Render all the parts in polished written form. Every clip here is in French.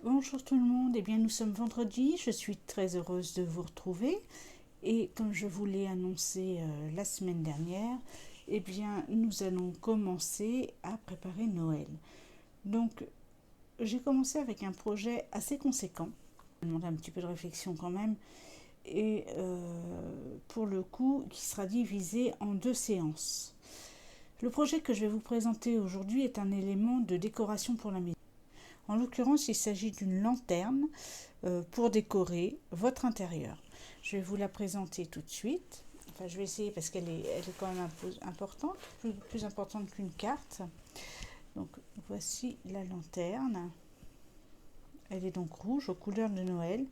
Bonjour tout le monde, nous sommes vendredi, je suis très heureuse de vous retrouver et comme je vous l'ai annoncé la semaine dernière, nous allons commencer à préparer Noël. Donc j'ai commencé avec un projet assez conséquent, ça demande un petit peu de réflexion quand même, et pour le coup qui sera divisé en 2 séances. Le projet que je vais vous présenter aujourd'hui est un élément de décoration pour la maison. En l'occurrence, il s'agit d'une lanterne pour décorer votre intérieur. Je vais vous la présenter tout de suite. Enfin, je vais essayer parce qu'elle est quand même un peu importante, plus importante qu'une carte. Donc, voici la lanterne. Elle est donc rouge aux couleurs de Noël.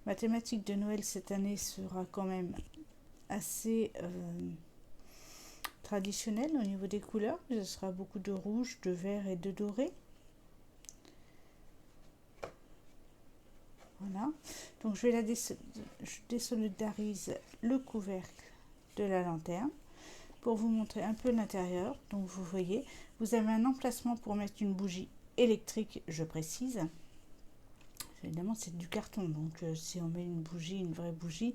Ma thématique de Noël cette année sera quand même assez traditionnelle au niveau des couleurs. Ce sera beaucoup de rouge, de vert et de doré. Voilà, donc je désolidarise le couvercle de la lanterne pour vous montrer un peu l'intérieur. Donc vous voyez, vous avez un emplacement pour mettre une bougie électrique, je précise. Évidemment c'est du carton, donc si on met une vraie bougie,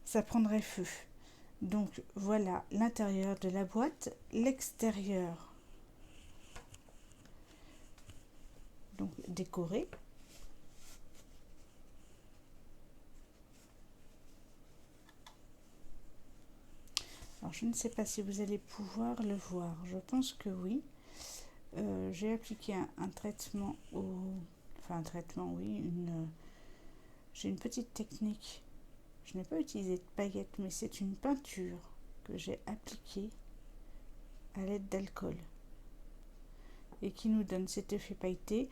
ça prendrait feu. Donc voilà l'intérieur de la boîte, l'extérieur donc décoré. Alors, je ne sais pas si vous allez pouvoir le voir. Je pense que oui. J'ai appliqué un traitement j'ai une petite technique. Je n'ai pas utilisé de paillettes, mais c'est une peinture que j'ai appliquée à l'aide d'alcool et qui nous donne cet effet pailleté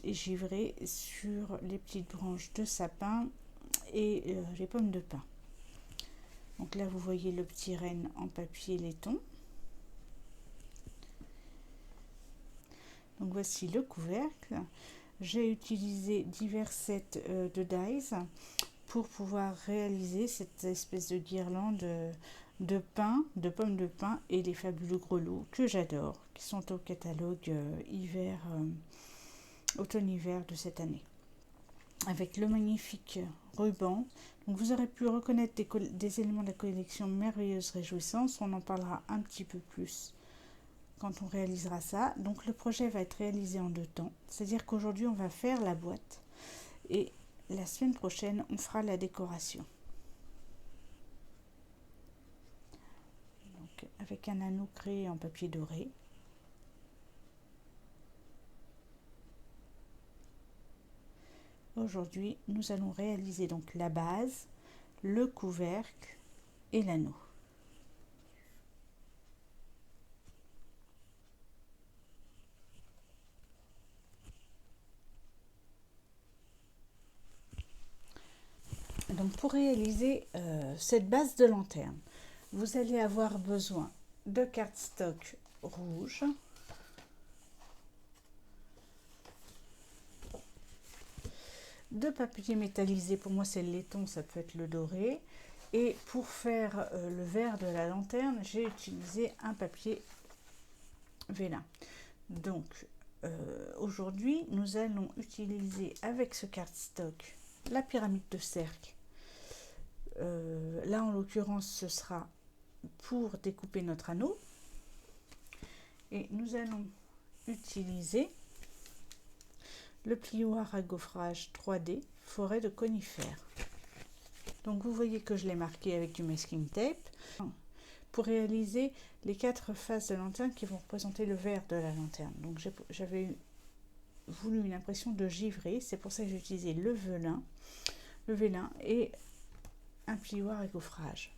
et givré sur les petites branches de sapin et les pommes de pin. Donc là, vous voyez le petit renne en papier laiton. Donc voici le couvercle. J'ai utilisé divers sets de dies pour pouvoir réaliser cette espèce de guirlande de pommes de pin et les fabuleux grelots que j'adore, qui sont au catalogue automne-hiver de cette année. Avec le magnifique ruban. Donc vous aurez pu reconnaître des éléments de la collection Merveilleuse Réjouissance. On en parlera un petit peu plus quand on réalisera ça. Donc le projet va être réalisé en 2 temps. C'est-à-dire qu'aujourd'hui on va faire la boîte et la semaine prochaine on fera la décoration. Donc avec un anneau créé en papier doré. Aujourd'hui, nous allons réaliser donc la base, le couvercle et l'anneau. Donc pour réaliser cette base de lanterne, vous allez avoir besoin de cardstock rouge, de papier métallisé, pour moi c'est le laiton, ça peut être le doré, et pour faire le vert de la lanterne, j'ai utilisé un papier vélin. Donc aujourd'hui, nous allons utiliser avec ce cardstock la pyramide de cercle. Là en l'occurrence ce sera pour découper notre anneau et nous allons utiliser le plioir à gaufrage 3D forêt de conifères. Donc vous voyez que je l'ai marqué avec du masking tape pour réaliser les 4 faces de lanterne qui vont représenter le vert de la lanterne. Donc j'avais voulu une impression de givré, c'est pour ça que j'ai utilisé le vélin et un plioir à gaufrage.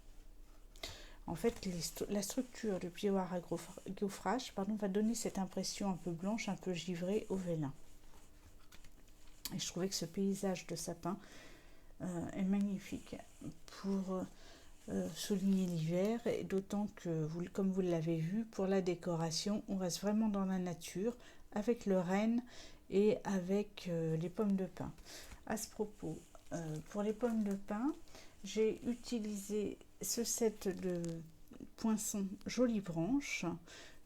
En fait, la structure du plioir à gaufrage va donner cette impression un peu blanche, un peu givrée au vélin. Et je trouvais que ce paysage de sapin est magnifique pour souligner l'hiver, et d'autant que, comme vous l'avez vu, pour la décoration, on reste vraiment dans la nature, avec le renne et avec les pommes de pin. À ce propos, pour les pommes de pin, j'ai utilisé ce set de poinçons Jolies Branches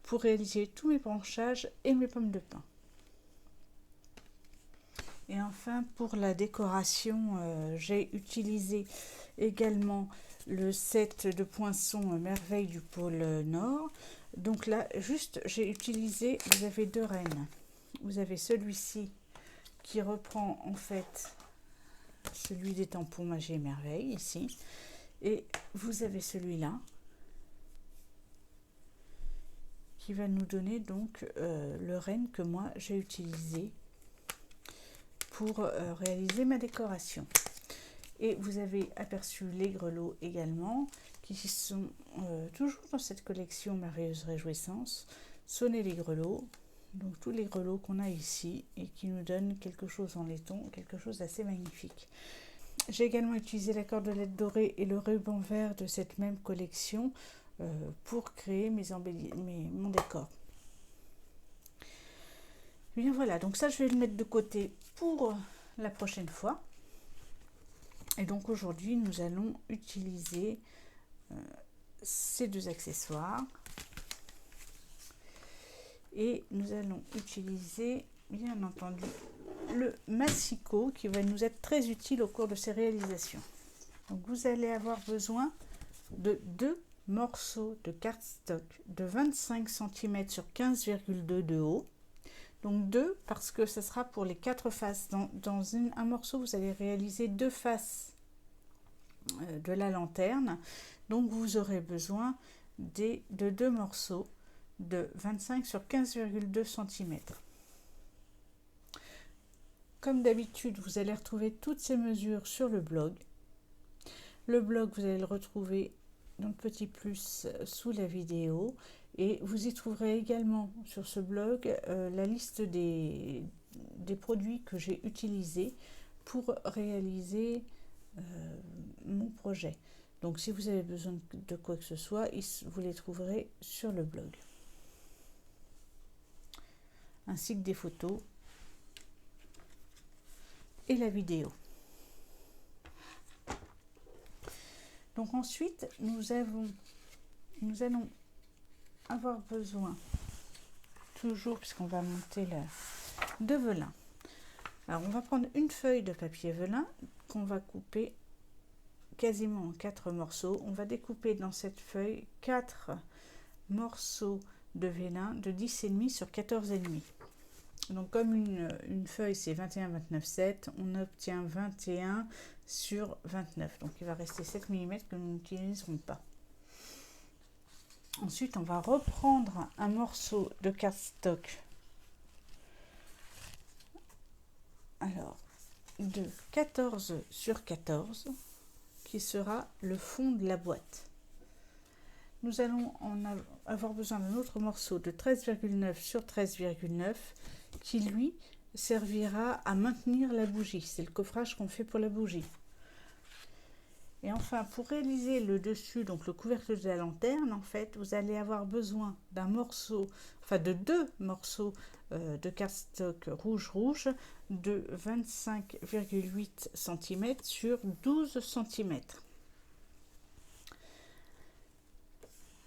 pour réaliser tous mes branchages et mes pommes de pin. Et enfin, pour la décoration, j'ai utilisé également le set de poinçons Merveille du pôle Nord. Donc là, juste, j'ai utilisé, vous avez deux rennes. Vous avez celui-ci qui reprend en fait celui des tampons Magie et Merveille ici. Et vous avez celui-là qui va nous donner donc le renne que moi j'ai utilisé pour réaliser ma décoration. Et vous avez aperçu les grelots également, qui sont toujours dans cette collection Merveilleuse Réjouissance. Sonnez les grelots, donc tous les grelots qu'on a ici et qui nous donnent quelque chose en laiton, quelque chose d'assez magnifique. J'ai également utilisé la cordelette dorée et le ruban vert de cette même collection pour créer mon décor. Et bien voilà, donc ça je vais le mettre de côté pour la prochaine fois. Et donc aujourd'hui nous allons utiliser ces deux accessoires et nous allons utiliser bien entendu le massicot qui va nous être très utile au cours de ces réalisations. Donc vous allez avoir besoin de deux morceaux de cardstock de 25 cm sur 15,2 de haut. Donc deux parce que ce sera pour les quatre faces. Dans un morceau, vous allez réaliser deux faces de la lanterne. Donc vous aurez besoin de deux morceaux de 25 sur 15,2 cm. Comme d'habitude, vous allez retrouver toutes ces mesures sur le blog. Le blog, vous allez le retrouver dans le petit plus sous la vidéo. Et vous y trouverez également sur ce blog la liste des produits que j'ai utilisés pour réaliser mon projet. Donc si vous avez besoin de quoi que ce soit, vous les trouverez sur le blog. Ainsi que des photos et la vidéo. Donc ensuite, nous allons avoir besoin, toujours puisqu'on va monter de velin. Alors on va prendre une feuille de papier velin qu'on va couper quasiment en 4 morceaux. On va découper dans cette feuille 4 morceaux de velin de 10,5 sur 14,5. Donc comme une feuille c'est 21, 29, 7, on obtient 21 sur 29. Donc il va rester 7 mm que nous n'utiliserons pas. Ensuite on va reprendre un morceau de cardstock. Alors de 14 sur 14 qui sera le fond de la boîte. Nous allons avoir besoin d'un autre morceau de 13,9 sur 13,9 qui lui servira à maintenir la bougie. C'est le coffrage qu'on fait pour la bougie. Et enfin, pour réaliser le dessus, donc le couvercle de la lanterne, en fait, vous allez avoir besoin d'un morceau, enfin de deux morceaux de cardstock rouge de 25,8 cm sur 12 cm.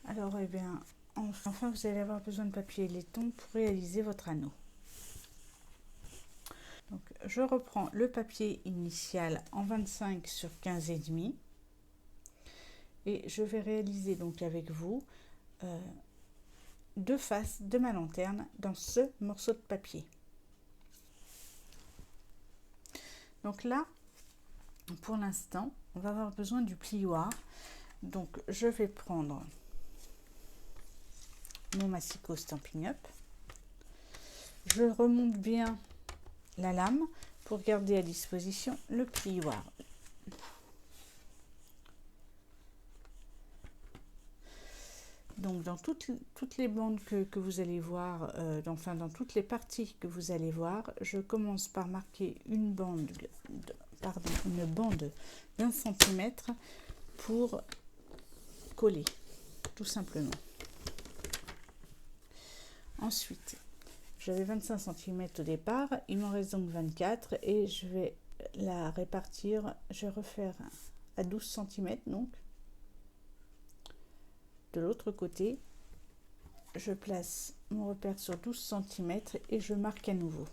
Alors, eh bien, enfin, vous allez avoir besoin de papier laiton pour réaliser votre anneau. Donc, je reprends le papier initial en 25 sur 15,5 et je vais réaliser donc avec vous deux faces de ma lanterne dans ce morceau de papier. Donc là, pour l'instant, on va avoir besoin du plioir. Donc, je vais prendre mon massicot Stampin' Up. Je remonte bien la lame pour garder à disposition le plioir. Donc dans toutes les bandes que vous allez voir, enfin dans toutes les parties que vous allez voir, je commence par marquer une bande d'1 cm pour coller, tout simplement. Ensuite, j'avais 25 cm au départ, il m'en reste donc 24 et je vais la répartir, je vais refaire à 12 cm donc. De l'autre côté, je place mon repère sur 12 cm et je marque à nouveau.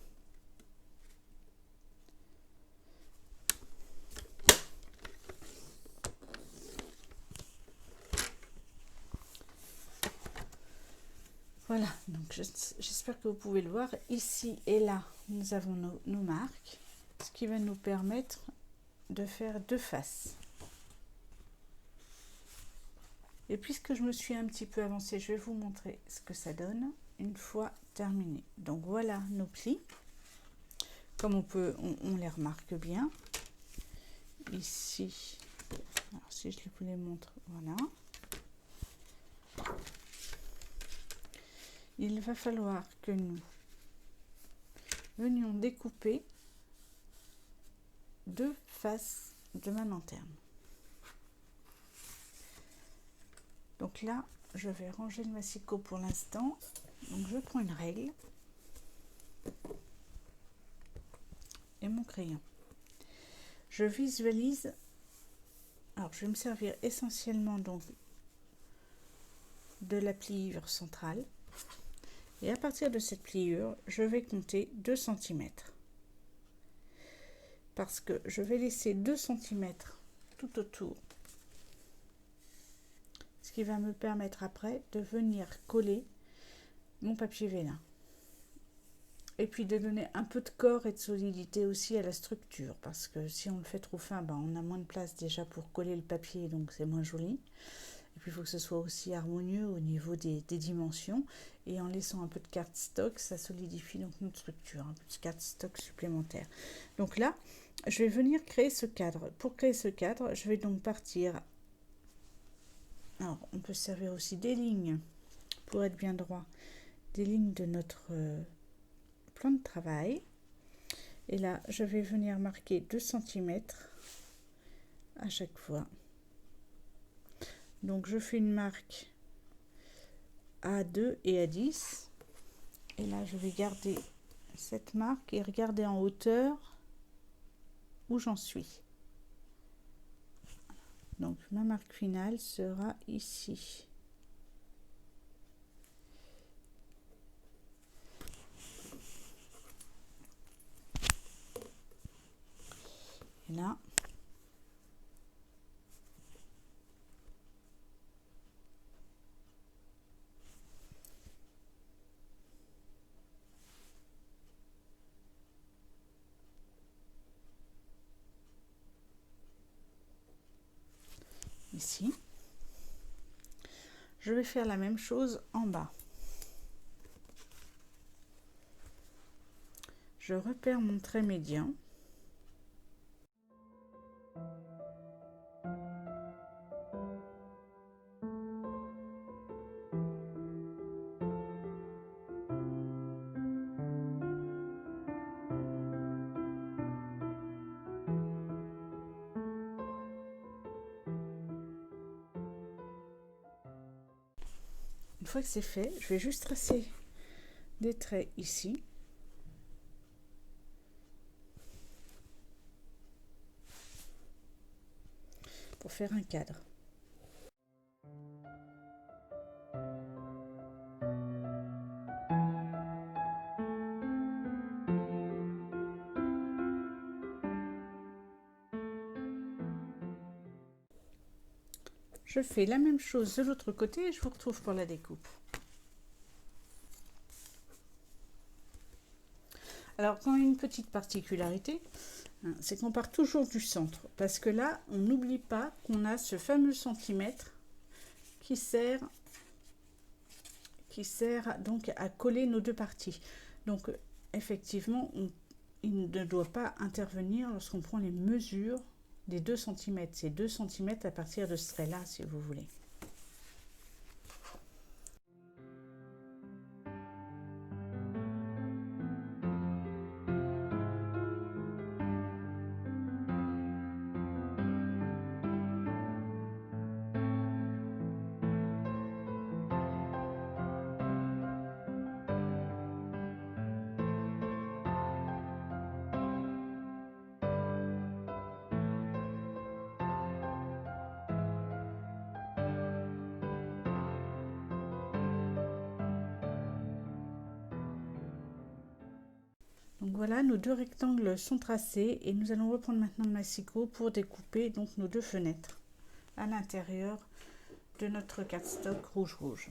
J'espère que vous pouvez le voir. Ici et là, nous avons nos marques, ce qui va nous permettre de faire deux faces. Et puisque je me suis un petit peu avancée, je vais vous montrer ce que ça donne une fois terminé. Donc voilà nos plis. Comme on les remarque bien. Ici, alors si je vous les montre, voilà. Il va falloir que nous venions découper deux faces de ma lanterne. Donc là, je vais ranger le massicot pour l'instant. Donc je prends une règle et mon crayon. Je visualise. Alors je vais me servir essentiellement donc de la pliure centrale. Et à partir de cette pliure, je vais compter 2 cm. Parce que je vais laisser 2 cm tout autour. Ce qui va me permettre après de venir coller mon papier vélin. Et puis de donner un peu de corps et de solidité aussi à la structure. Parce que si on le fait trop fin, on a moins de place déjà pour coller le papier, donc c'est moins joli. Et puis il faut que ce soit aussi harmonieux au niveau des dimensions. Et en laissant un peu de cardstock, ça solidifie donc notre structure, un peu de cardstock supplémentaire. Donc là, je vais venir créer ce cadre. Pour créer ce cadre, je vais donc partir. Alors, on peut servir aussi des lignes pour être bien droit, des lignes de notre plan de travail. Et là, je vais venir marquer 2 cm à chaque fois. Donc je fais une marque à 2 et à 10. Et là, je vais garder cette marque et regarder en hauteur où j'en suis. Donc ma marque finale sera ici. Et là, ici, je vais faire la même chose en bas. Je repère mon trait médian. Une fois que c'est fait, je vais juste tracer des traits ici. Pour faire un cadre. Je fais la même chose de l'autre côté et je vous retrouve pour la découpe. Alors, quand il y a une petite particularité, c'est qu'on part toujours du centre. Parce que là, on n'oublie pas qu'on a ce fameux centimètre qui sert donc à coller nos deux parties. Donc, effectivement, il ne doit pas intervenir lorsqu'on prend les mesures des 2 cm. C'est 2 cm à partir de ce trait-là, si vous voulez. Donc voilà, nos deux rectangles sont tracés et nous allons reprendre maintenant le massicot pour découper donc nos deux fenêtres à l'intérieur de notre cardstock rouge.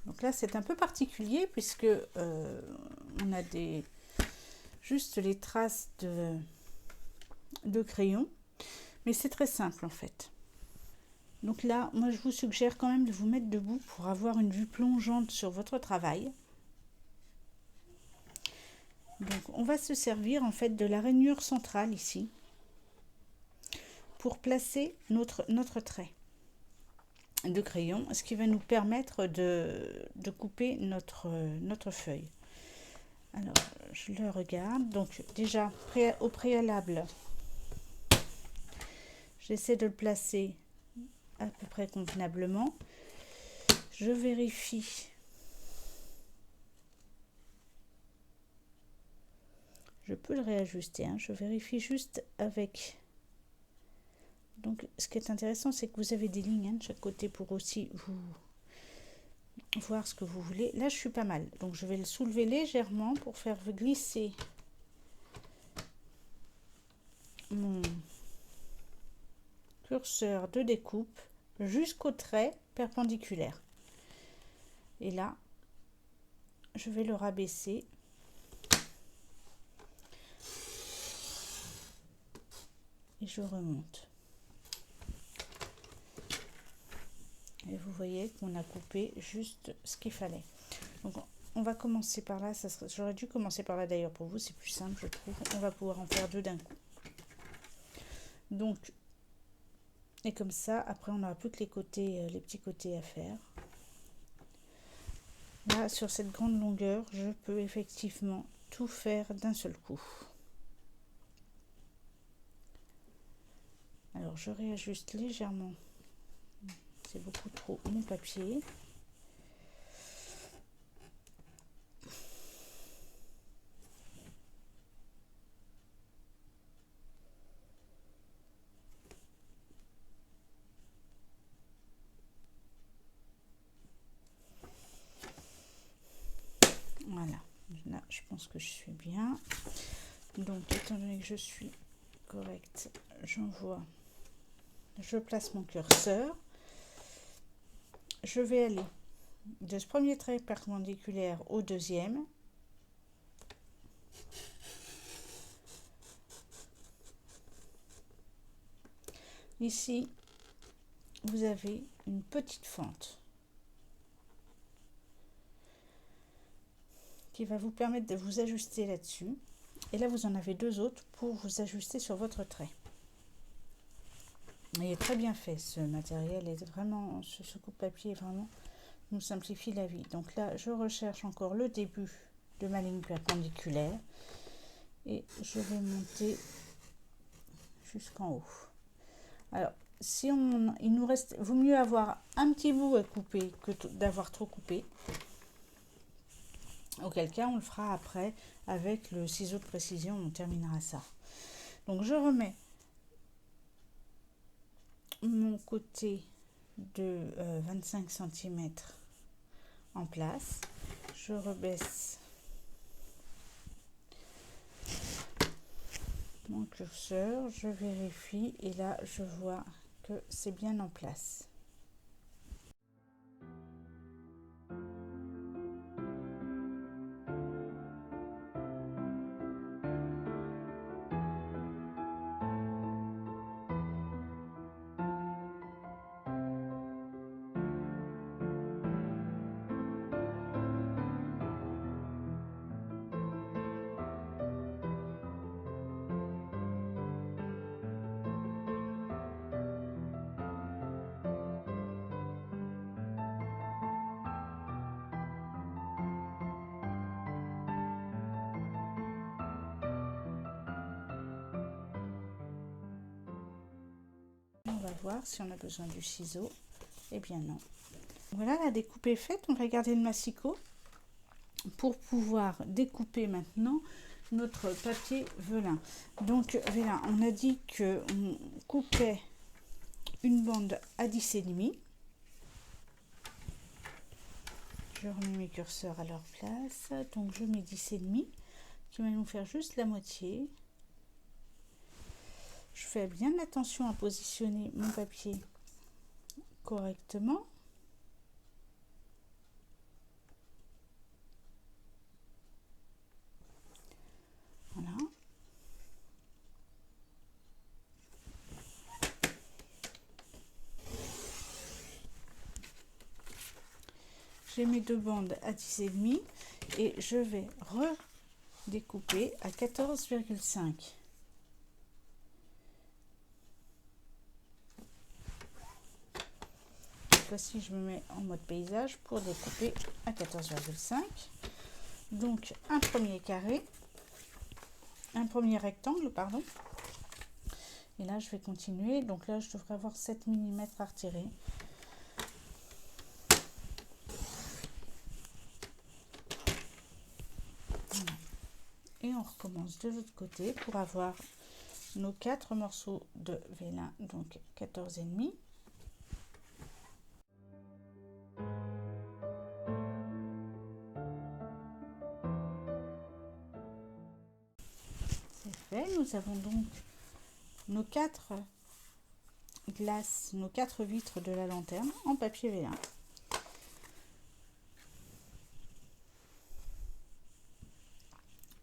Donc là, c'est un peu particulier puisque on a juste les traces de crayon, mais c'est très simple en fait. Donc là, moi je vous suggère quand même de vous mettre debout pour avoir une vue plongeante sur votre travail. Donc on va se servir en fait de la rainure centrale ici pour placer notre trait de crayon, ce qui va nous permettre de couper notre feuille. Alors je le regarde, donc déjà au préalable, j'essaie de le placer à peu près convenablement. Je vérifie. Je peux le réajuster, hein. Je vérifie juste avec. Donc ce qui est intéressant, c'est que vous avez des lignes de chaque côté pour aussi vous voir ce que vous voulez. Là je suis pas mal, donc je vais le soulever légèrement pour faire glisser mon curseur de découpe jusqu'au trait perpendiculaire. Et là je vais le rabaisser et je remonte. Et vous voyez qu'on a coupé juste ce qu'il fallait. Donc on va commencer par là. J'aurais dû commencer par là d'ailleurs, pour vous c'est plus simple je trouve. On va pouvoir en faire deux d'un coup. Donc, et comme ça, après on n'aura plus que les petits côtés à faire. Là, sur cette grande longueur, je peux effectivement tout faire d'un seul coup. Alors je réajuste légèrement. C'est beaucoup trop mon papier. Voilà, là je pense que je suis bien. Donc étant donné que je suis correcte, je place mon curseur. Je vais aller de ce premier trait perpendiculaire au deuxième. Ici, vous avez une petite fente qui va vous permettre de vous ajuster là-dessus. Et là, vous en avez deux autres pour vous ajuster sur votre trait. Il est très bien fait, ce matériel est vraiment, ce coupe-papier vraiment nous simplifie la vie. Donc là, je recherche encore le début de ma ligne perpendiculaire et je vais monter jusqu'en haut. Alors, il nous reste, vaut mieux avoir un petit bout à couper que d'avoir trop coupé. Auquel cas, on le fera après avec le ciseau de précision, on terminera ça. Donc, je remets mon côté de 25 cm en place. Je rebaisse mon curseur, je vérifie et là, je vois que c'est bien en place. On va voir si on a besoin du ciseau. Eh bien non. Voilà, la découpe est faite. On va garder le massicot pour pouvoir découper maintenant notre papier velin. Donc velin, on a dit que on coupait une bande à 10,5. Je remets mes curseurs à leur place. Donc je mets 10,5 qui va nous faire juste la moitié. Je fais bien attention à positionner mon papier correctement. j'ai mes deux bandes à 10,5 et je vais redécouper à 14,5. Cette fois-ci, je me mets en mode paysage pour découper à 14,5. Donc un premier carré, un premier rectangle, pardon. Et là, je vais continuer. Donc là, je devrais avoir 7 mm à retirer. Voilà. Et on recommence de l'autre côté pour avoir nos 4 morceaux de vélin, donc 14,5. C'est fait. Nous avons donc nos 4 glaces, nos 4 vitres de la lanterne en papier vélin.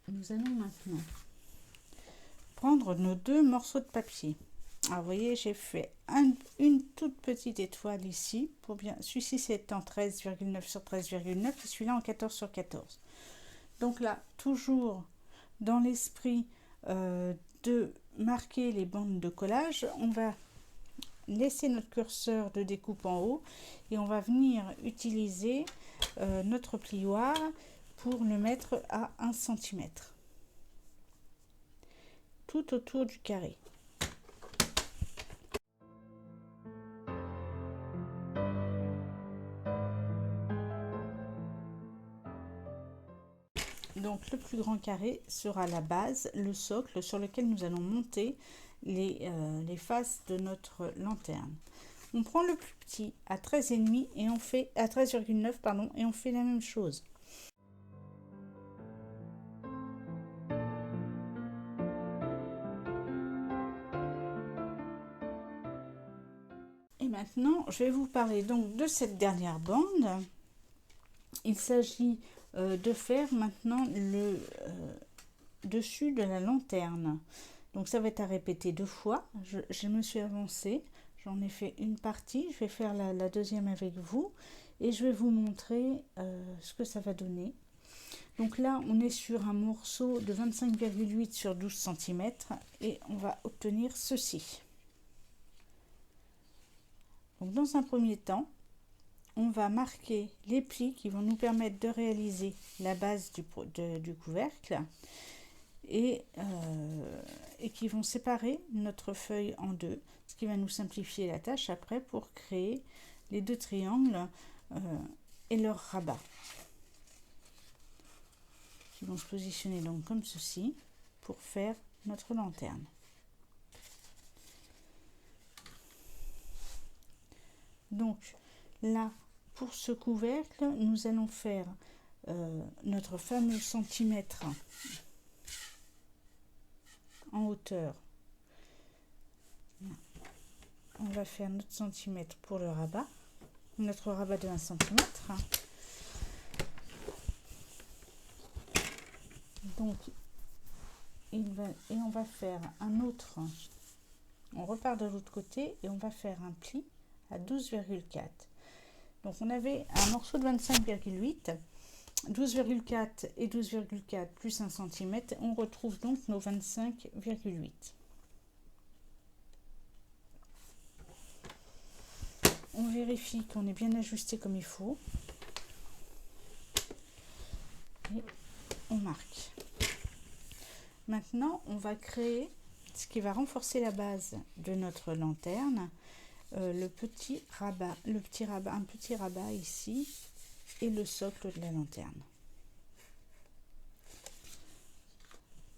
Nous allons maintenant prendre nos 2 morceaux de papier. Alors, vous voyez, j'ai fait une toute petite étoile ici. Pour bien, celui-ci, c'est en 13,9 sur 13,9 et celui-là en 14 sur 14. Donc là, toujours dans l'esprit de marquer les bandes de collage, on va laisser notre curseur de découpe en haut et on va venir utiliser notre plioir pour le mettre à 1 cm tout autour du carré. Donc le plus grand carré sera la base, le socle sur lequel nous allons monter les faces de notre lanterne. On prend le plus petit à 13,5 et on fait à 13,9 pardon et on fait la même chose. Et maintenant, je vais vous parler donc de cette dernière bande. Il s'agit de faire maintenant le dessus de la lanterne. Donc ça va être à répéter 2 fois. Je me suis avancée, j'en ai fait une partie. Je vais faire la deuxième avec vous et je vais vous montrer ce que ça va donner. Donc là, on est sur un morceau de 25,8 sur 12 cm et on va obtenir ceci. Donc dans un premier temps, on va marquer les plis qui vont nous permettre de réaliser la base du couvercle et qui vont séparer notre feuille en deux, ce qui va nous simplifier la tâche après pour créer les 2 triangles et leur rabat qui vont se positionner donc comme ceci pour faire notre lanterne. Donc là, pour ce couvercle, nous allons faire notre fameux centimètre en hauteur. On va faire notre centimètre pour le rabat, notre rabat de 1 cm. Donc, et on va faire un autre. On repart de l'autre côté et on va faire un pli à 12,4. Donc on avait un morceau de 25,8, 12,4 et 12,4 plus 1 cm. On retrouve donc nos 25,8. On vérifie qu'on est bien ajusté comme il faut. Et on marque. Maintenant, on va créer ce qui va renforcer la base de notre lanterne. Un petit rabat ici et le socle de la lanterne.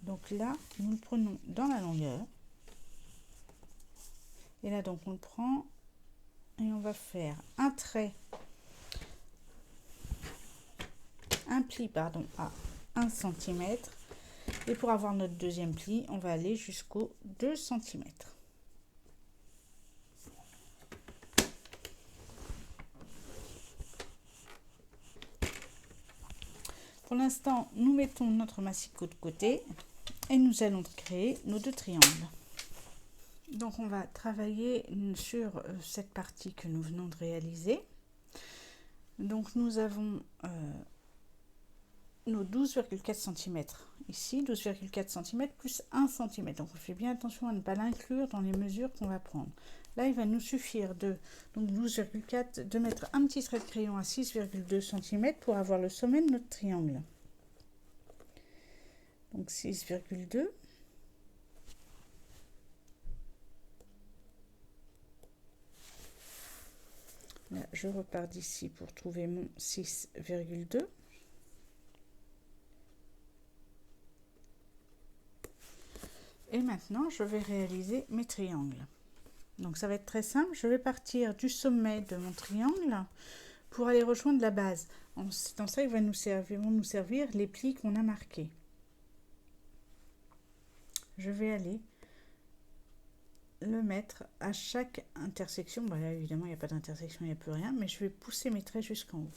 Donc là, nous le prenons dans la longueur. Et là, donc, on le prend et on va faire un trait, un pli, pardon, à 1 cm. Et pour avoir notre deuxième pli, on va aller jusqu'au 2 cm. Pour l'instant, nous mettons notre massicot de côté et nous allons créer nos 2 triangles. Donc on va travailler sur cette partie que nous venons de réaliser. Donc nous avons nos 12,4 cm ici, 12,4 cm plus 1 cm. Donc on fait bien attention à ne pas l'inclure dans les mesures qu'on va prendre. Là, il va nous suffire de 12,4 de mettre un petit trait de crayon à 6,2 cm pour avoir le sommet de notre triangle. Donc 6,2. Là, je repars d'ici pour trouver mon 6,2. Et maintenant, je vais réaliser mes triangles. Donc ça va être très simple. Je vais partir du sommet de mon triangle pour aller rejoindre la base. C'est dans ça que vont nous servir les plis qu'on a marqués. Je vais aller le mettre à chaque intersection. Bon, là, évidemment, il n'y a pas d'intersection, il n'y a plus rien, mais je vais pousser mes traits jusqu'en haut.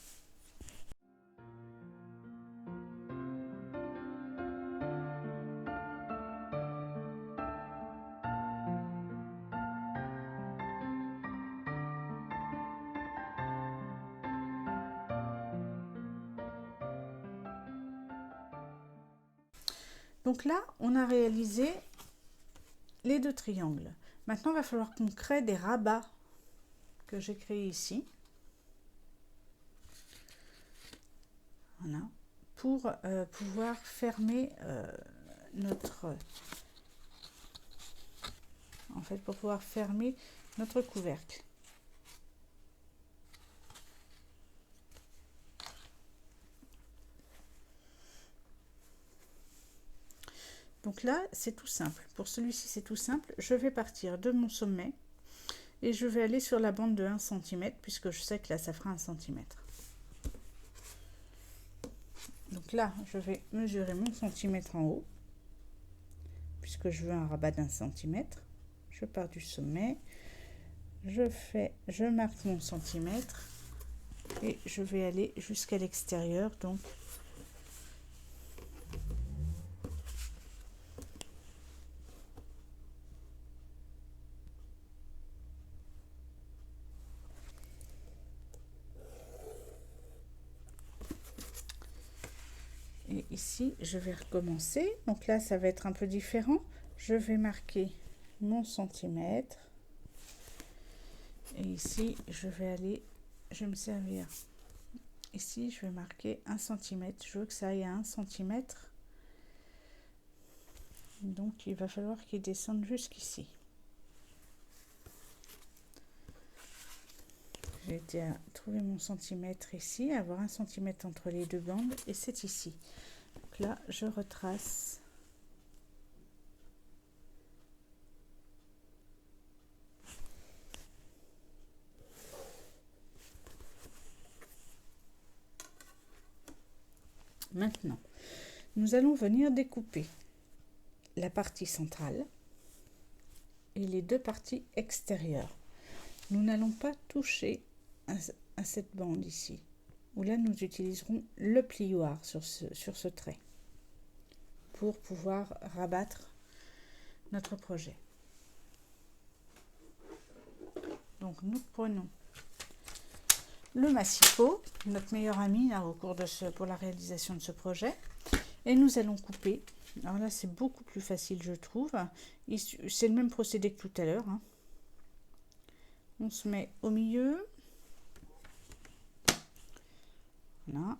Donc là, on a réalisé les deux triangles. Maintenant, il va falloir qu'on crée des rabats que j'ai créés ici. Voilà. Pour pouvoir fermer notre couvercle. Donc là, c'est tout simple. Pour celui-ci, c'est tout simple. Je vais partir de mon sommet et je vais aller sur la bande de 1 cm puisque je sais que là, ça fera 1 cm. Donc là, je vais mesurer mon centimètre en haut puisque je veux un rabat d'1 cm. Je pars du sommet, je marque mon centimètre et je vais aller jusqu'à l'extérieur. Donc et ici, je vais recommencer. Donc là, ça va être un peu différent. Je vais marquer mon centimètre. Et ici, je vais me servir. Ici, je vais marquer 1 cm. Je veux que ça aille à 1 cm. Donc, il va falloir qu'il descende jusqu'ici. J'ai été trouver mon centimètre ici, avoir 1 cm entre les deux bandes, et c'est ici. Donc là, je retrace. Maintenant, nous allons venir découper la partie centrale et les deux parties extérieures. Nous n'allons pas toucher à cette bande ici, où là nous utiliserons le plioir sur ce trait pour pouvoir rabattre notre projet. Donc nous prenons le massicot, notre meilleur ami là, pour la réalisation de ce projet, et nous allons couper. Alors là c'est beaucoup plus facile, je trouve. C'est le même procédé que tout à l'heure, hein. On se met au milieu. Là,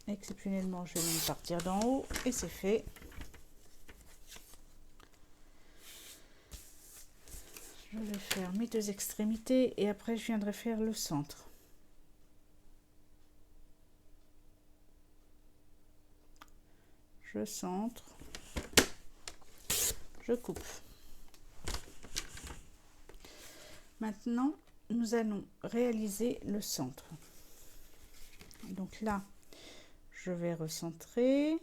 exceptionnellement, je vais même partir d'en haut et c'est fait. Je vais faire mes deux extrémités et après je viendrai faire le centre. Je centre, je coupe. Maintenant, nous allons réaliser le centre. Donc là, je vais recentrer.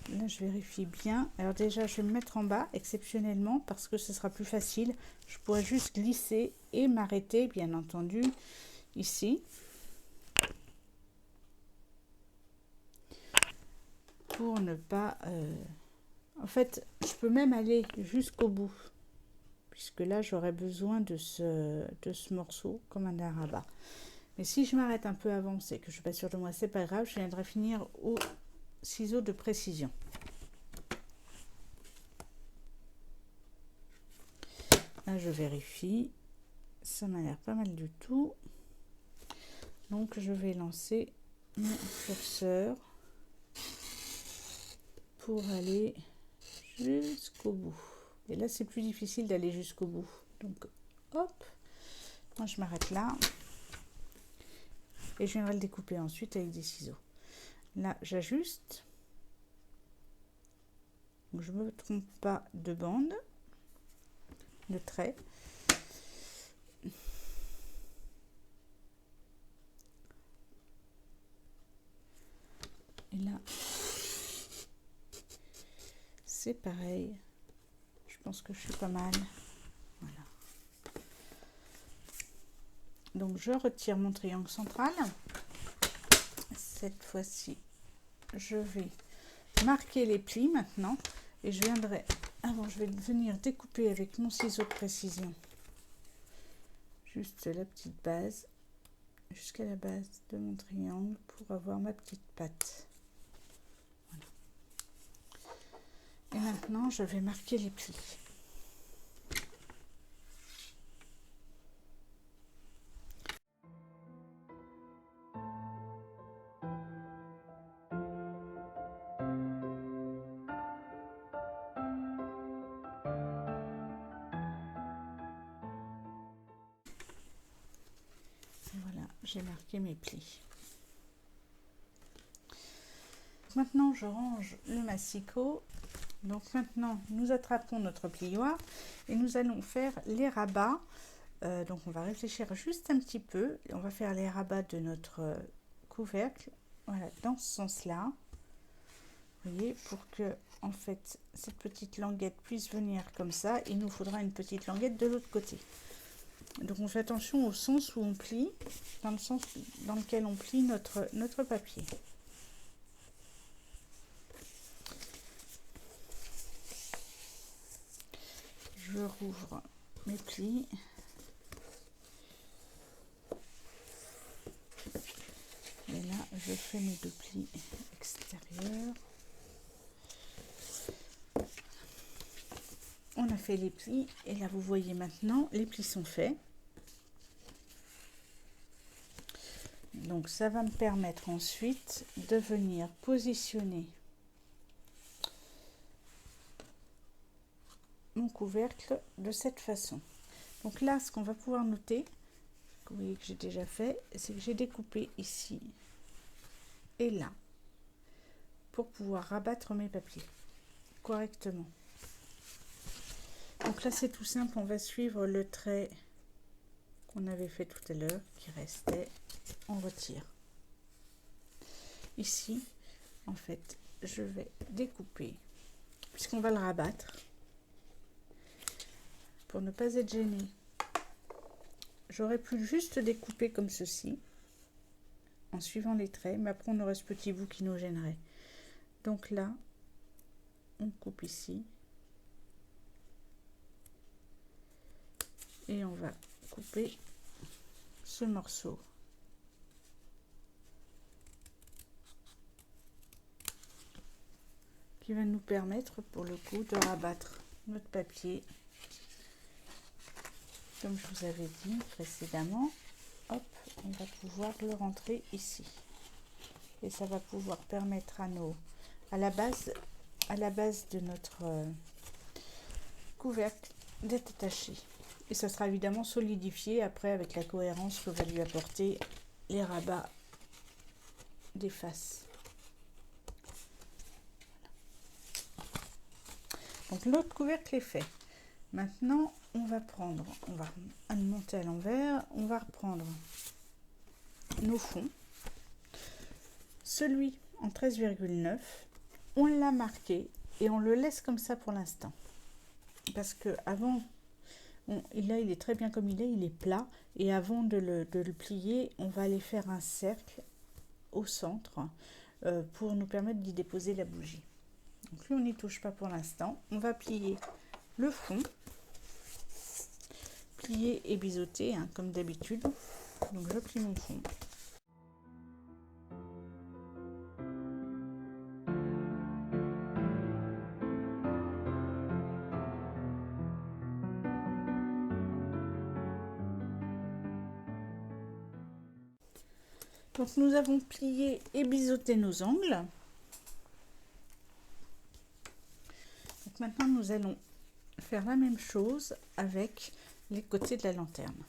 Là, je vérifie bien. Alors déjà, je vais me mettre en bas, exceptionnellement, parce que ce sera plus facile. Je pourrais juste glisser et m'arrêter, bien entendu, ici. Pour ne pas... En fait, je peux même aller jusqu'au bout. Puisque là, j'aurais besoin de ce morceau comme un rabat. Mais si je m'arrête un peu avant, c'est que je suis pas sûre de moi, c'est pas grave, je viendrai finir au ciseau de précision. Là, je vérifie. Ça m'a l'air pas mal du tout. Donc, je vais lancer mon curseur pour aller jusqu'au bout. Et là, c'est plus difficile d'aller jusqu'au bout. Donc, hop, moi, je m'arrête là. Et je viendrai le découper ensuite avec des ciseaux. Là, j'ajuste. Je ne me trompe pas de bande, de trait. Et là, c'est pareil. Je pense que je suis pas mal. Voilà. Donc, je retire mon triangle central. Cette fois-ci, je vais marquer les plis maintenant. Et je viendrai, avant, je vais venir découper avec mon ciseau de précision. Juste la petite base, jusqu'à la base de mon triangle pour avoir ma petite patte. Voilà. Et maintenant, je vais marquer les plis. Voilà, j'ai marqué mes plis. Maintenant, je range le massicot. Donc maintenant, nous attrapons notre plioir et nous allons faire les rabats. Donc on va réfléchir juste un petit peu. On va faire les rabats de notre couvercle. Voilà, dans ce sens-là. Vous voyez, pour que en fait cette petite languette puisse venir comme ça, il nous faudra une petite languette de l'autre côté. Donc on fait attention au sens où on plie, dans le sens dans lequel on plie notre papier. Je rouvre mes plis. Et là, je fais mes deux plis extérieurs. On a fait les plis et là, vous voyez maintenant, les plis sont faits. Donc, ça va me permettre ensuite de venir positionner mon couvercle de cette façon. Donc là, ce qu'on va pouvoir noter, vous voyez que j'ai déjà fait, c'est que j'ai découpé ici et là pour pouvoir rabattre mes papiers correctement. Donc là, c'est tout simple, on va suivre le trait qu'on avait fait tout à l'heure qui restait, on retire. Ici, en fait, je vais découper, puisqu'on va le rabattre, pour ne pas être gêné. J'aurais pu juste découper comme ceci, en suivant les traits, mais après on aurait ce petit bout qui nous gênerait. Donc là, on coupe ici, et on va couper ce morceau. Qui va nous permettre pour le coup de rabattre notre papier comme je vous avais dit précédemment. Hop, on va pouvoir le rentrer ici et ça va pouvoir permettre à la base de notre couvercle d'être attaché, et ça sera évidemment solidifié après avec la cohérence que va lui apporter les rabats des faces. Donc l'autre couvercle est fait. Maintenant, on va le monter à l'envers, on va reprendre nos fonds. Celui en 13,9, on l'a marqué et on le laisse comme ça pour l'instant. Parce que avant, là il est très bien comme il est plat. Et avant de le plier, on va aller faire un cercle au centre pour nous permettre d'y déposer la bougie. Donc lui, on n'y touche pas pour l'instant. On va plier le fond. Plier et biseauter, hein, comme d'habitude. Donc je plie mon fond. Donc nous avons plié et biseauté nos angles. Donc maintenant nous allons faire la même chose avec les côtés de la lanterne.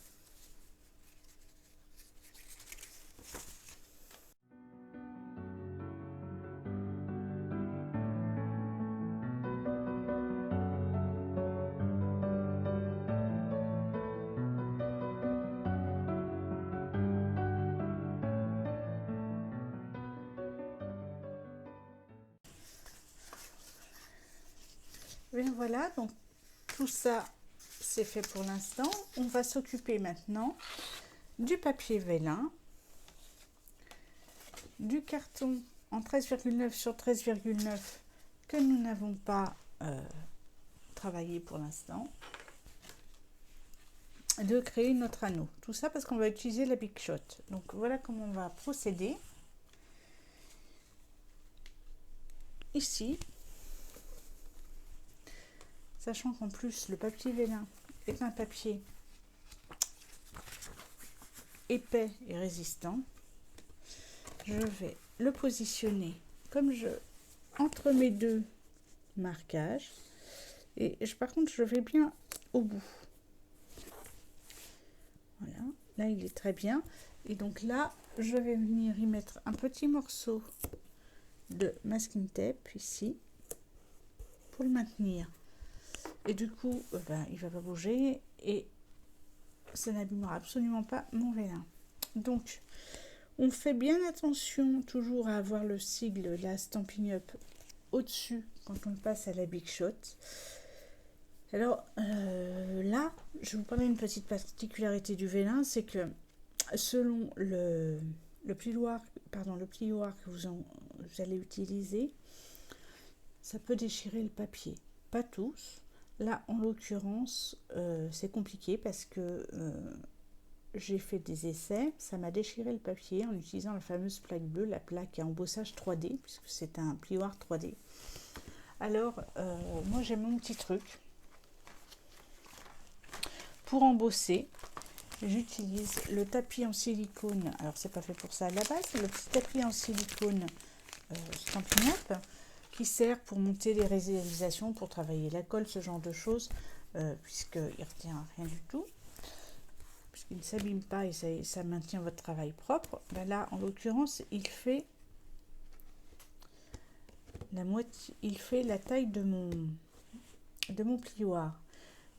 Bien voilà, donc tout ça c'est fait pour l'instant. On va s'occuper maintenant du papier vélin, du carton en 13,9 sur 13,9 que nous n'avons pas travaillé pour l'instant, de créer notre anneau. Tout ça parce qu'on va utiliser la Big Shot. Donc voilà comment on va procéder. Ici, sachant qu'en plus le papier vélin est un papier épais et résistant, je vais le positionner comme entre mes deux marquages, et par contre je vais bien au bout. Voilà, là il est très bien, et donc là je vais venir y mettre un petit morceau de masking tape ici pour le maintenir, et du coup il va pas bouger et ça n'abîmera absolument pas mon vélin. Donc on fait bien attention toujours à avoir le sigle, la Stampin' Up au-dessus quand on passe à la Big Shot. Alors là, je vais vous parler d'une petite particularité du vélin, c'est que selon le plioir que vous allez utiliser, ça peut déchirer le papier. Pas tous. Là, en l'occurrence, c'est compliqué parce que j'ai fait des essais, ça m'a déchiré le papier en utilisant la fameuse plaque bleue, la plaque à embossage 3D, puisque c'est un plioir 3D. Alors, moi j'ai mon petit truc. Pour embosser, j'utilise le tapis en silicone. Alors, c'est pas fait pour ça à la base, c'est le petit tapis en silicone Stampin' Up qui sert pour monter les réalisations, pour travailler la colle, ce genre de choses, puisqu'il ne retient rien du tout. Puisqu'il ne s'abîme pas et ça maintient votre travail propre. Ben là, en l'occurrence, il fait la moitié, il fait la taille de mon plioir.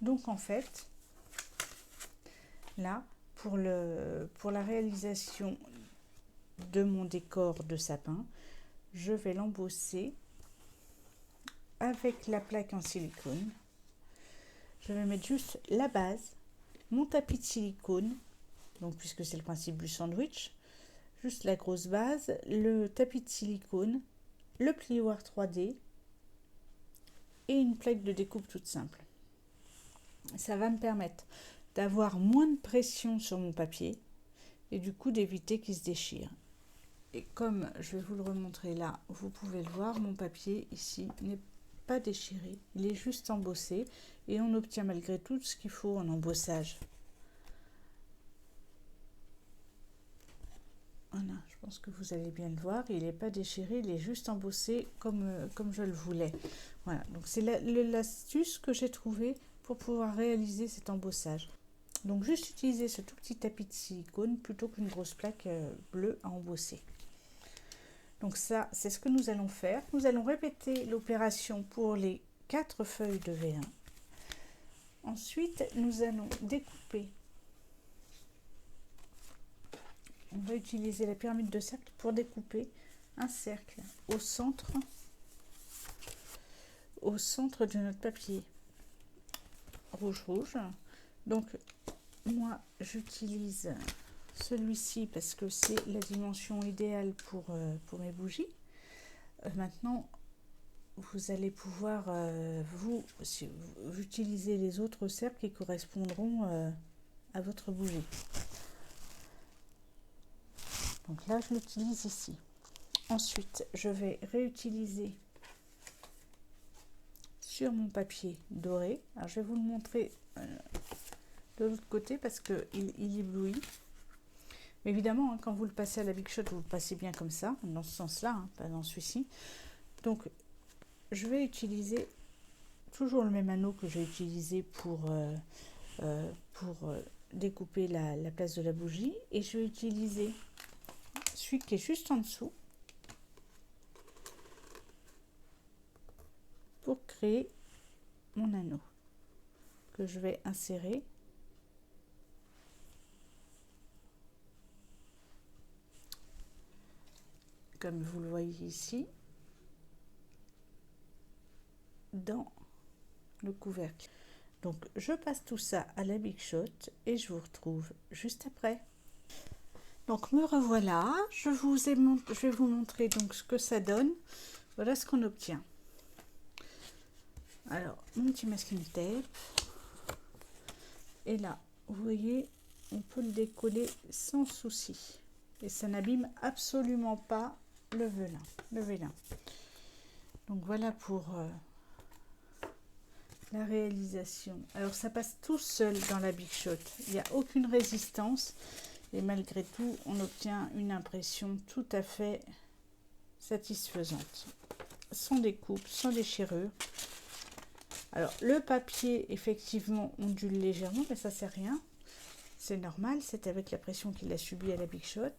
Donc en fait, là, pour la réalisation de mon décor de sapin, je vais l'embosser avec la plaque en silicone. Je vais mettre juste la base, mon tapis de silicone, donc puisque c'est le principe du sandwich, juste la grosse base, le tapis de silicone, le plioir 3D et une plaque de découpe toute simple. Ça va me permettre d'avoir moins de pression sur mon papier et du coup d'éviter qu'il se déchire. Et comme je vais vous le remontrer là, vous pouvez le voir, mon papier ici n'est pas déchiré, il est juste embossé et on obtient malgré tout ce qu'il faut en embossage. Voilà, je pense que vous allez bien le voir, il n'est pas déchiré, il est juste embossé comme je le voulais. Voilà, donc c'est l'astuce que j'ai trouvée pour pouvoir réaliser cet embossage. Donc juste utiliser ce tout petit tapis de silicone plutôt qu'une grosse plaque bleue à embosser. Donc ça, c'est ce que nous allons faire. Nous allons répéter l'opération pour les 4 feuilles de V1. Ensuite, nous allons découper. On va utiliser la pyramide de cercle pour découper un cercle au centre de notre papier rouge. Donc, moi, j'utilise celui-ci parce que c'est la dimension idéale pour mes bougies. Maintenant, vous allez pouvoir vous utiliser les autres cercles qui correspondront à votre bougie. Donc là, je l'utilise ici. Ensuite, je vais réutiliser sur mon papier doré. Alors, je vais vous le montrer de l'autre côté parce qu'il éblouit. Mais évidemment, hein, quand vous le passez à la Big Shot, vous le passez bien comme ça, dans ce sens-là, hein, pas dans celui-ci. Donc, je vais utiliser toujours le même anneau que j'ai utilisé pour découper la place de la bougie. Et je vais utiliser celui qui est juste en dessous pour créer mon anneau que je vais insérer comme vous le voyez ici dans le couvercle. Donc je passe tout ça à la Big Shot et je vous retrouve juste après. Donc me revoilà, je vais vous montrer donc ce que ça donne. Voilà ce qu'on obtient. Alors mon petit masking tape, et là vous voyez, on peut le décoller sans souci et ça n'abîme absolument pas le vélin. Donc voilà pour la réalisation. Alors ça passe tout seul dans la Big Shot, il n'y a aucune résistance et malgré tout on obtient une impression tout à fait satisfaisante, sans découpe, sans déchirure. Alors le papier effectivement ondule légèrement, mais ça c'est rien, c'est normal, c'est avec la pression qu'il a subie à la Big Shot.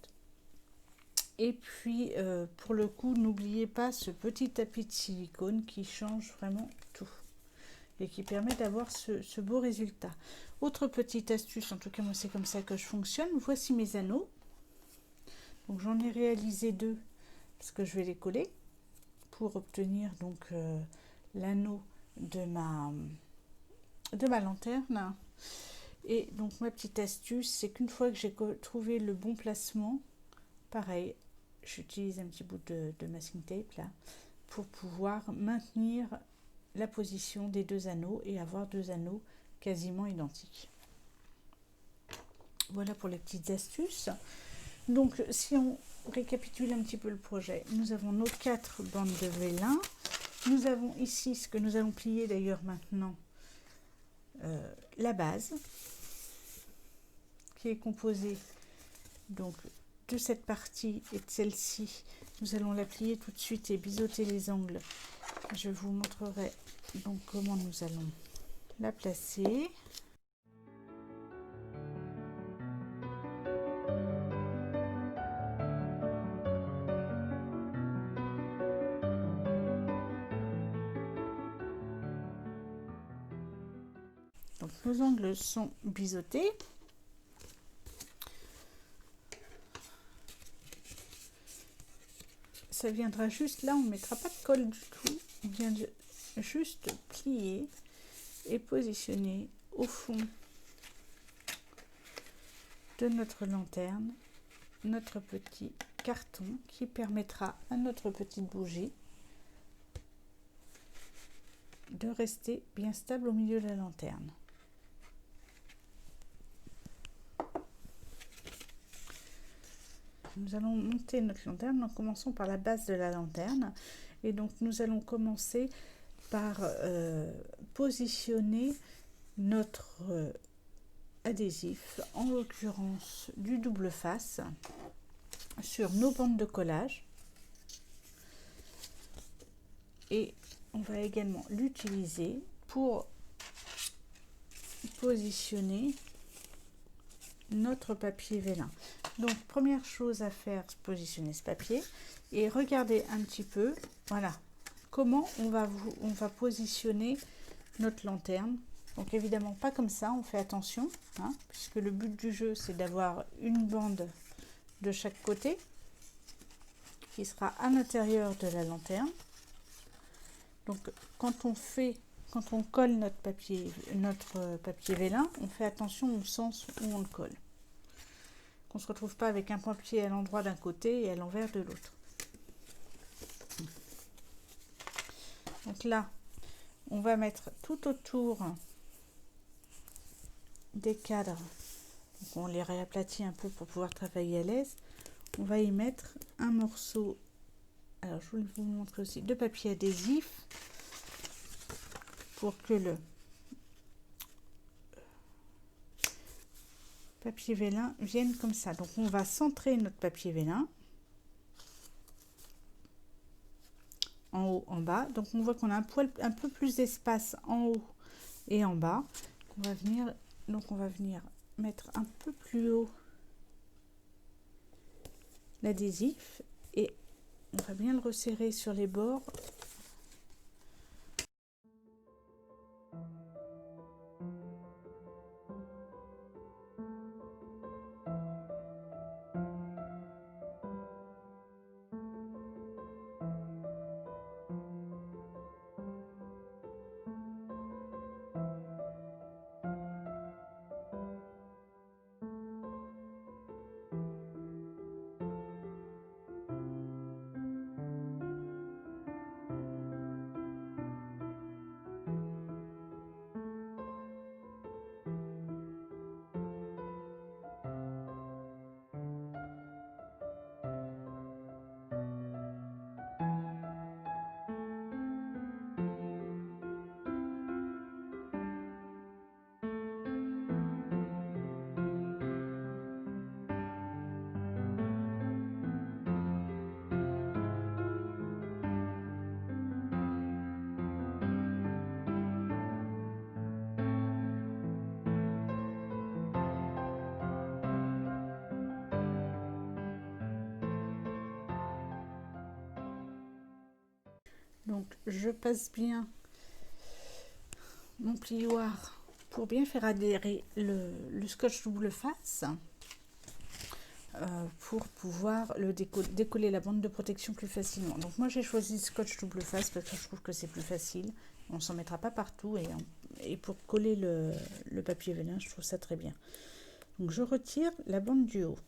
Et puis pour le coup, n'oubliez pas ce petit tapis de silicone qui change vraiment tout et qui permet d'avoir ce beau résultat. Autre petite astuce, en tout cas moi c'est comme ça que je fonctionne, voici mes anneaux. Donc j'en ai réalisé 2 parce que je vais les coller pour obtenir donc l'anneau de ma lanterne. Et donc ma petite astuce, c'est qu'une fois que j'ai trouvé le bon placement, pareil, j'utilise un petit bout de masking tape là pour pouvoir maintenir la position des 2 anneaux et avoir 2 anneaux quasiment identiques. Voilà pour les petites astuces. Donc si on récapitule un petit peu le projet, nous avons nos 4 bandes de vélin, nous avons ici ce que nous allons plier d'ailleurs maintenant, la base qui est composée donc de cette partie et de celle-ci. Nous allons la plier tout de suite et biseauter les angles. Je vous montrerai donc comment nous allons la placer. Donc nos angles sont biseautés. Ça viendra juste là, on ne mettra pas de colle du tout, on vient juste plier et positionner au fond de notre lanterne notre petit carton qui permettra à notre petite bougie de rester bien stable au milieu de la lanterne. Nous allons monter notre lanterne en commençant par la base de la lanterne et donc nous allons commencer par positionner notre adhésif, en l'occurrence du double face, sur nos bandes de collage et on va également l'utiliser pour positionner notre papier vélin. Donc première chose à faire, positionner ce papier et regardez un petit peu, voilà, comment on va positionner notre lanterne. Donc évidemment pas comme ça, on fait attention, hein, puisque le but du jeu c'est d'avoir une bande de chaque côté qui sera à l'intérieur de la lanterne. Donc quand on colle notre papier vélin, on fait attention au sens où on le colle. Qu'on ne se retrouve pas avec un papier à l'endroit d'un côté et à l'envers de l'autre. Donc là, on va mettre tout autour des cadres. Donc on les réaplatit un peu pour pouvoir travailler à l'aise. on va y mettre un morceau, alors je vais vous montrer aussi, de papier adhésif pour que le papier vélin vienne comme ça. Donc on va centrer notre papier vélin en haut, en bas. Donc on voit qu'on a un peu plus d'espace en haut et en bas. On va venir mettre un peu plus haut l'adhésif et on va bien le resserrer sur les bords. Donc je passe bien mon plioir pour bien faire adhérer le scotch double face pour pouvoir le décoller la bande de protection plus facilement. Donc moi j'ai choisi le scotch double face parce que je trouve que c'est plus facile. On s'en mettra pas partout et pour coller le papier vélin, je trouve ça très bien. Donc je retire la bande du haut.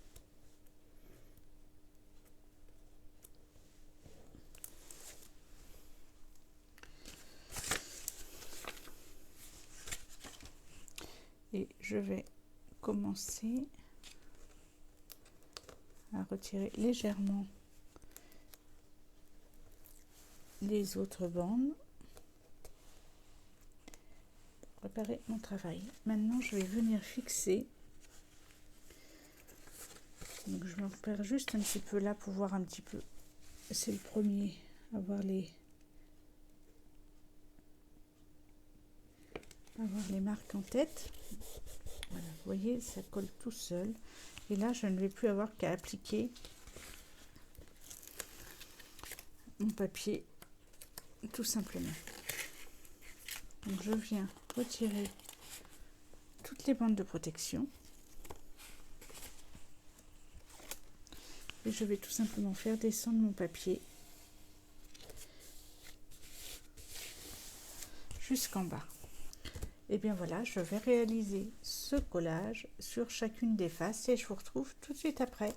Et je vais commencer à retirer légèrement les autres bandes pour préparer mon travail. Maintenant, je vais venir fixer. Donc, je m'en perds juste un petit peu là pour voir un petit peu. C'est le premier à voir les marques en tête. Voilà, vous voyez, ça colle tout seul. Et là, je ne vais plus avoir qu'à appliquer mon papier, tout simplement. Donc, je viens retirer toutes les bandes de protection. Et je vais tout simplement faire descendre mon papier jusqu'en bas. Et bien voilà, je vais réaliser ce collage sur chacune des faces et je vous retrouve tout de suite après.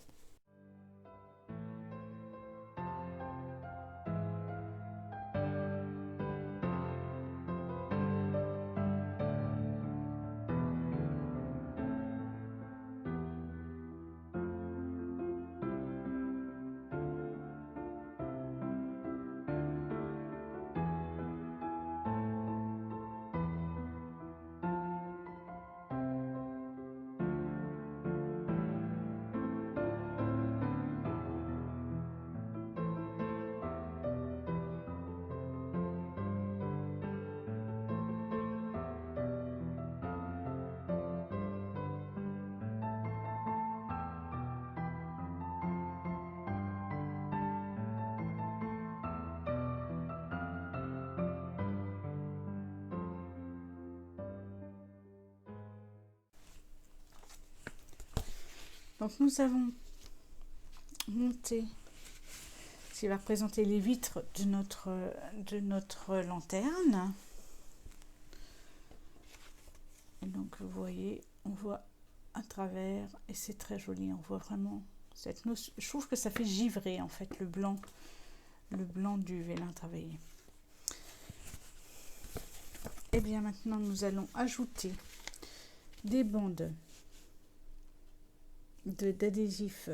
Donc nous avons monté ce qui va représenter les vitres de notre lanterne. Et donc vous voyez, on voit à travers et c'est très joli, on voit vraiment cette notion. Je trouve que ça fait givrer en fait le blanc du vélin travaillé. Et bien maintenant nous allons ajouter des bandes d'adhésif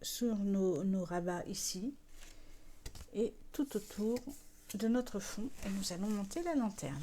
sur nos rabats ici et tout autour de notre fond, et nous allons monter la lanterne.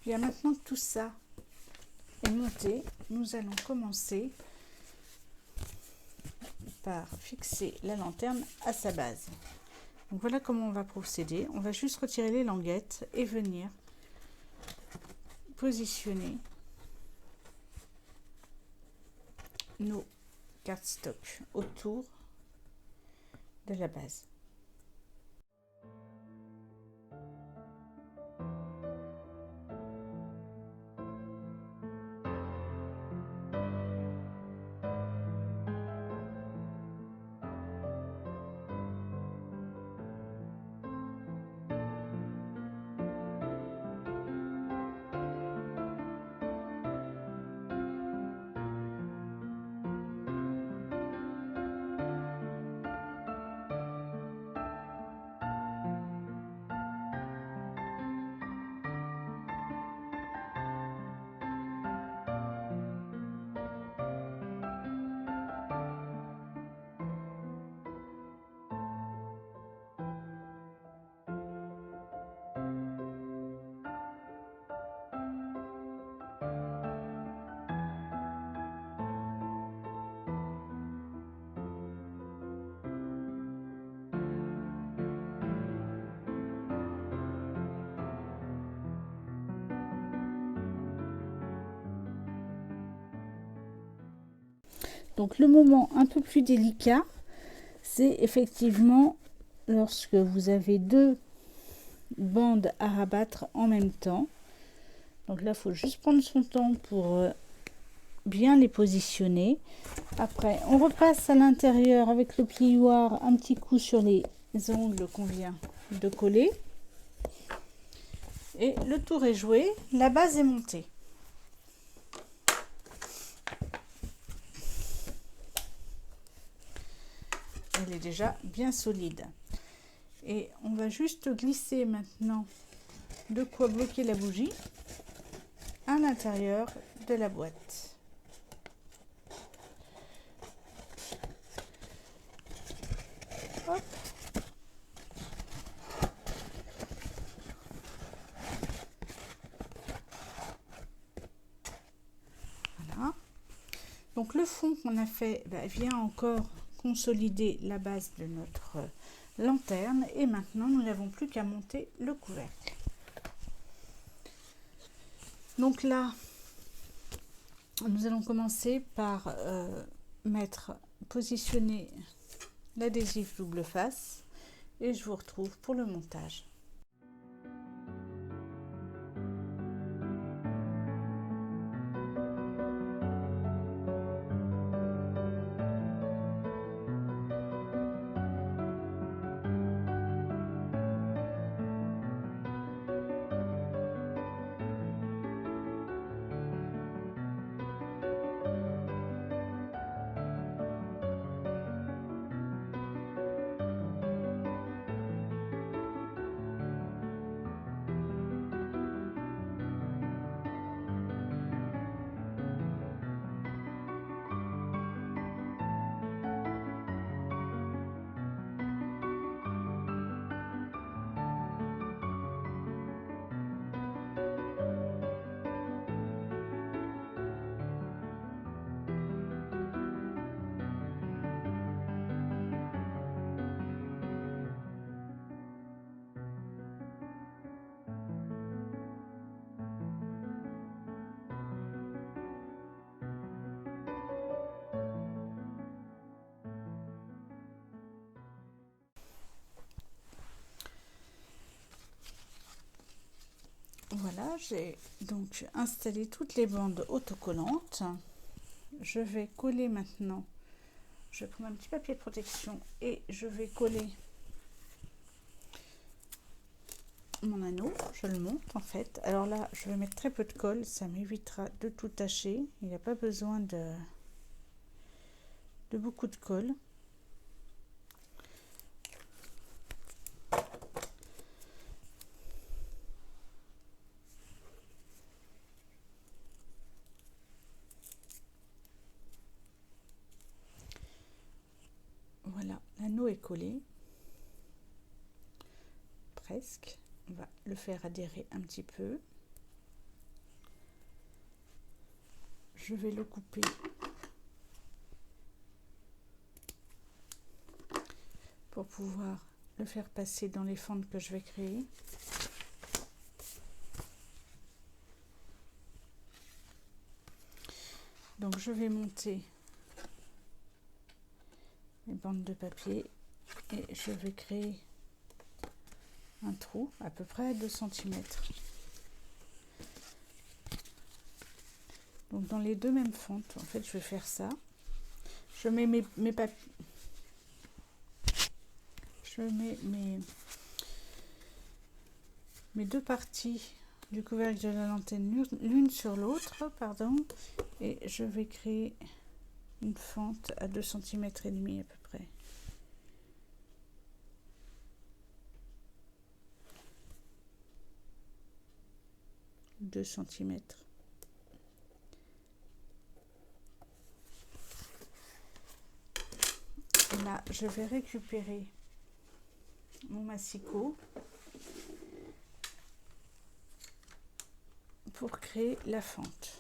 Bien, maintenant que tout ça est monté, nous allons commencer par fixer la lanterne à sa base. Donc voilà comment on va procéder. On va juste retirer les languettes et venir positionner nos cardstock autour de la base. Donc le moment un peu plus délicat, c'est effectivement lorsque vous avez deux bandes à rabattre en même temps. Donc là, il faut juste prendre son temps pour bien les positionner. Après, on repasse à l'intérieur avec le plioir, un petit coup sur les ongles qu'on vient de coller. Et le tour est joué, la base est montée. Elle est déjà bien solide. Et on va juste glisser maintenant de quoi bloquer la bougie à l'intérieur de la boîte. Hop. Voilà. Donc le fond qu'on a fait vient encore consolider la base de notre lanterne, et maintenant nous n'avons plus qu'à monter le couvercle. Donc là, nous allons commencer par positionner l'adhésif double face, et je vous retrouve pour le montage. j'ai donc installé toutes les bandes autocollantes. Je vais coller maintenant. Je vais prendre un petit papier de protection et je vais coller mon anneau. Je le monte en fait. Alors là, je vais mettre très peu de colle, ça m'évitera de tout tacher. Il n'y a pas besoin de beaucoup de colle. Voilà, l'anneau est collé. Presque. On va le faire adhérer un petit peu. Je vais le couper pour pouvoir le faire passer dans les fentes que je vais créer. Donc je vais monter les bandes de papier et je vais créer un trou à peu près à 2 cm. Donc dans les deux mêmes fentes, en fait, je vais faire ça. Je mets mes papiers. Je mets mes deux parties du couvercle de la lanterne l'une sur l'autre, pardon, et je vais créer une fente à 2 cm et demi à peu près. Deux centimètres. Là, je vais récupérer mon massicot pour créer la fente.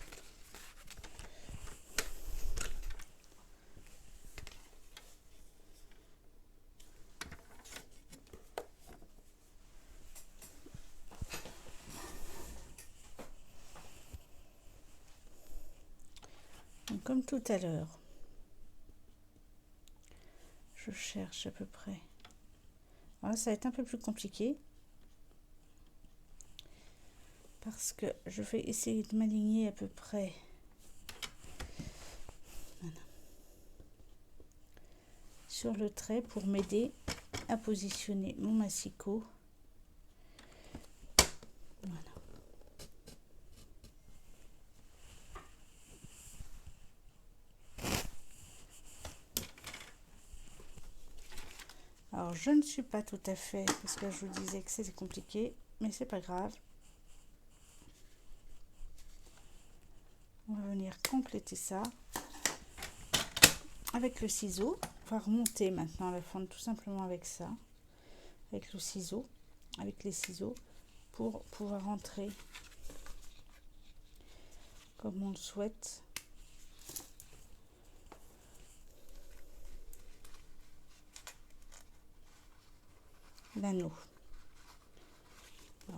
Donc, comme tout à l'heure, je cherche à peu près. Alors là, ça va être un peu plus compliqué parce que je vais essayer de m'aligner à peu près. Voilà. Sur le trait pour m'aider à positionner mon massicot. Voilà. Alors je ne suis pas tout à fait, parce que je vous disais que c'était compliqué, mais c'est pas grave. On va venir compléter ça avec le ciseau. On va remonter maintenant la fente tout simplement avec ça, avec le ciseau, avec les ciseaux, pour pouvoir rentrer comme on le souhaite. L'anneau.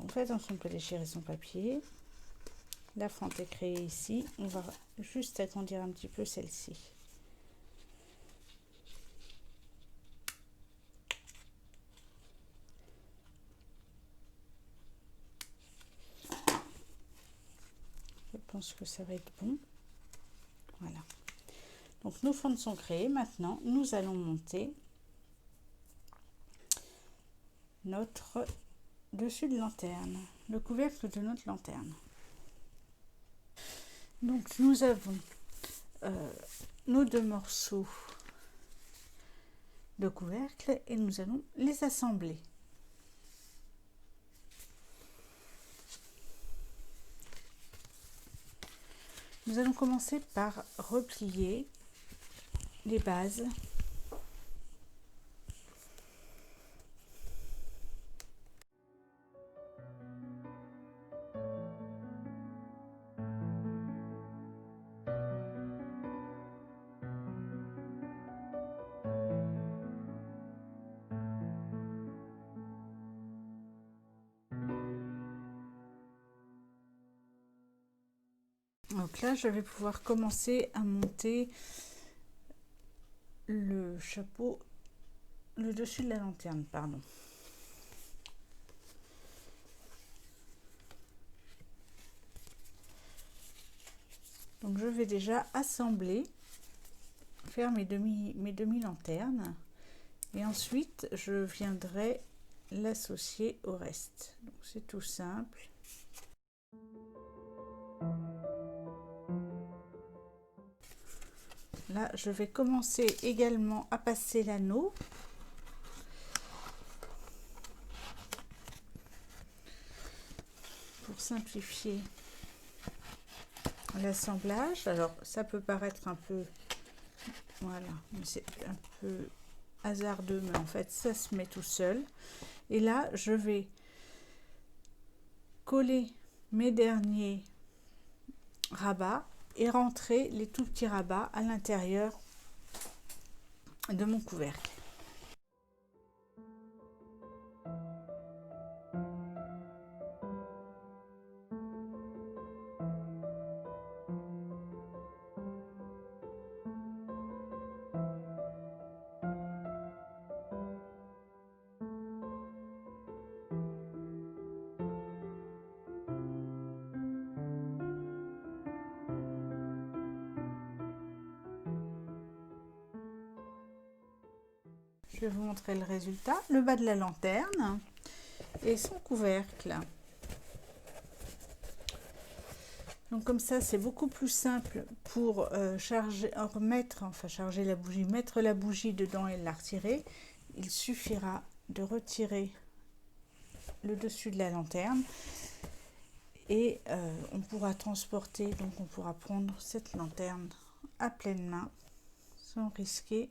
On fait attention de ne pas déchirer son papier. La fente est créée ici. On va juste agrandir un petit peu celle-ci. Je pense que ça va être bon. Voilà. Donc nos fentes sont créées. Maintenant, nous allons monter notre dessus de lanterne, le couvercle de notre lanterne. Donc nous avons nos deux morceaux de couvercle et nous allons les assembler. Nous allons commencer par replier les bases. Donc là, je vais pouvoir commencer à monter le chapeau, le dessus de la lanterne, pardon. Donc je vais déjà assembler, faire mes demi lanternes et ensuite je viendrai l'associer au reste. Donc c'est tout simple. Là je vais commencer également à passer l'anneau. Pour simplifier l'assemblage. Alors ça peut paraître un peu, voilà, mais c'est un peu hasardeux, mais en fait ça se met tout seul. Et là je vais coller mes derniers rabats et rentrer les tout petits rabats à l'intérieur de mon couvercle. Je vais vous montrer le résultat, le bas de la lanterne et son couvercle. Donc comme ça c'est beaucoup plus simple pour charger la bougie, mettre la bougie dedans et la retirer. Il suffira de retirer le dessus de la lanterne et on pourra transporter, donc on pourra prendre cette lanterne à pleine main sans risquer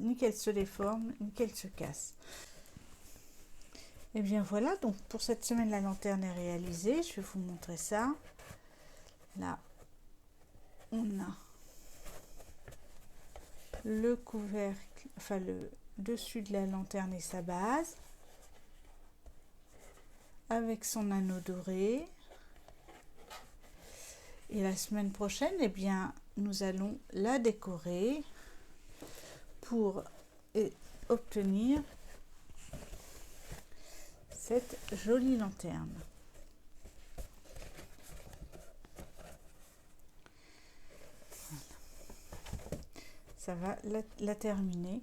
ni qu'elle se déforme ni qu'elle se casse. Et bien voilà, donc pour cette semaine la lanterne est réalisée. Je vais vous montrer ça. Là on a le couvercle, enfin le dessus de la lanterne et sa base avec son anneau doré. Et la semaine prochaine, eh bien, nous allons la décorer pour obtenir cette jolie lanterne. Ça va la terminer.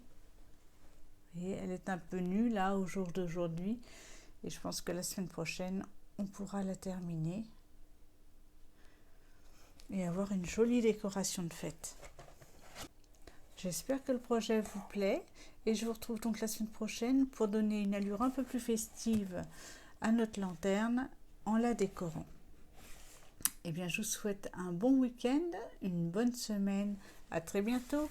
Et elle est un peu nue là au jour d'aujourd'hui. Et je pense que la semaine prochaine, on pourra la terminer et avoir une jolie décoration de fête. J'espère que le projet vous plaît et je vous retrouve donc la semaine prochaine pour donner une allure un peu plus festive à notre lanterne en la décorant. Eh bien, je vous souhaite un bon week-end, une bonne semaine. À très bientôt.